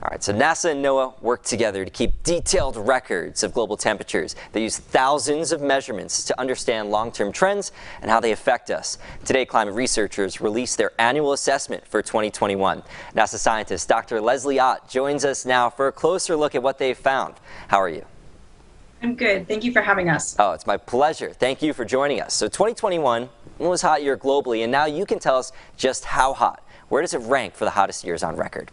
All right, so NASA and NOAA work together to keep detailed records of global temperatures. They use thousands of measurements to understand long-term trends and how they affect us. Today, climate researchers released their annual assessment for 2021. NASA scientist Dr. Leslie Ott joins us now for a closer look at what they've found. How are you? I'm good. Thank you for having us. Oh, it's my pleasure. Thank you for joining us. So 2021 was a hot year globally, and now you can tell us just how hot. Where does it rank for the hottest years on record?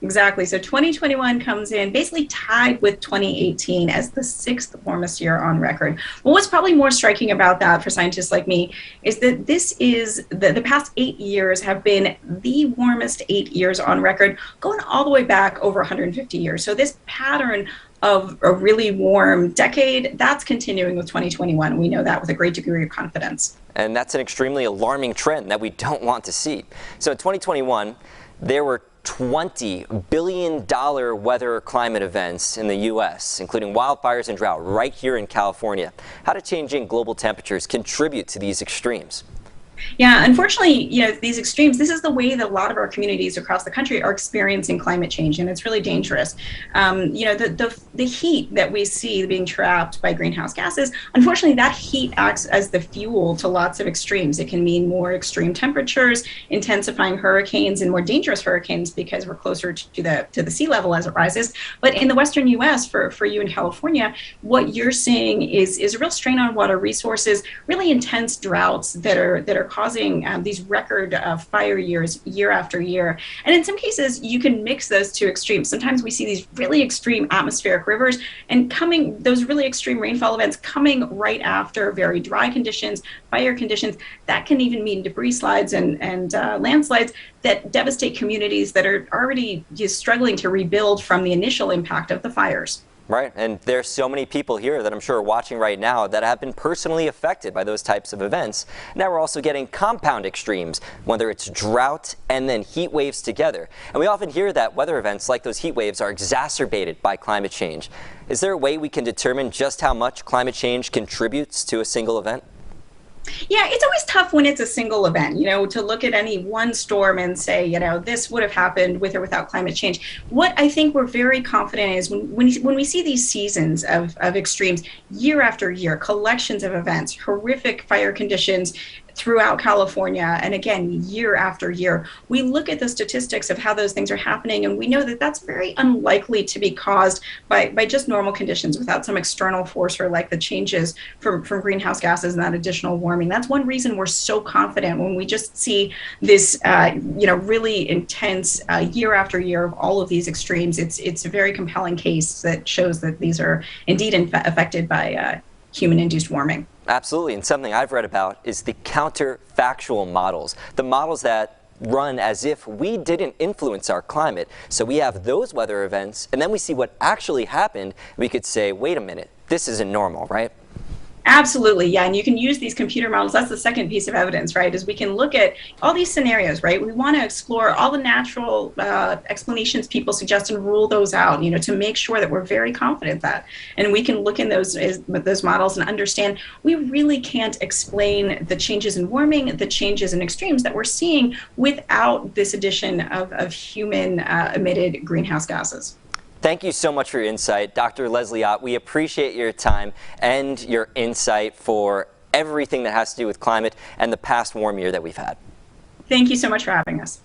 Exactly. So 2021 comes in basically tied with 2018 as the sixth warmest year on record. Well, what's probably more striking about that for scientists like me is that this is the past 8 years have been the warmest 8 years on record, going all the way back over 150 years. So this pattern of a really warm decade, that's continuing with 2021. We know that with a great degree of confidence. And that's an extremely alarming trend that we don't want to see. So in 2021, there were $20 billion weather or climate events in the U.S., including wildfires and drought right here in California. How do changing global temperatures contribute to these extremes? Yeah, unfortunately, these extremes, this is the way that a lot of our communities across the country are experiencing climate change, and it's really dangerous. The heat that we see being trapped by greenhouse gases, unfortunately, that heat acts as the fuel to lots of extremes. It can mean more extreme temperatures, intensifying hurricanes and more dangerous hurricanes because we're closer to the sea level as it rises. But in the western U.S., for you in California, what you're seeing is a real strain on water resources, really intense droughts that are causing these record fire years year after year. And in some cases, you can mix those two extremes. Sometimes we see these really extreme atmospheric rivers and those really extreme rainfall events coming right after very dry conditions, fire conditions. That can even mean debris slides and landslides that devastate communities that are already just struggling to rebuild from the initial impact of the fires. Right, and there's so many people here that I'm sure are watching right now that have been personally affected by those types of events. Now we're also getting compound extremes, whether it's drought and then heat waves together. And we often hear that weather events like those heat waves are exacerbated by climate change. Is there a way we can determine just how much climate change contributes to a single event? Yeah, it's always tough when it's a single event, to look at any one storm and say, this would have happened with or without climate change. What I think we're very confident is when we see these seasons of extremes year after year, collections of events, horrific fire conditions throughout California, and again, year after year, we look at the statistics of how those things are happening, and we know that that's very unlikely to be caused by just normal conditions without some external forcer like the changes from greenhouse gases and that additional warming. That's one reason we're so confident when we just see this, really intense year after year of all of these extremes. It's a very compelling case that shows that these are indeed affected by human-induced warming. Absolutely, and something I've read about is the counterfactual models, the models that run as if we didn't influence our climate. So we have those weather events, and then we see what actually happened. We could say, wait a minute, this isn't normal, right? Absolutely, yeah, and you can use these computer models. That's the second piece of evidence, right, is we can look at all these scenarios, right? We want to explore all the natural explanations people suggest and rule those out, to make sure that we're very confident that. And we can look in those models and understand we really can't explain the changes in warming, the changes in extremes that we're seeing without this addition of human emitted greenhouse gases. Thank you so much for your insight, Dr. Leslie Ott. We appreciate your time and your insight for everything that has to do with climate and the past warm year that we've had. Thank you so much for having us.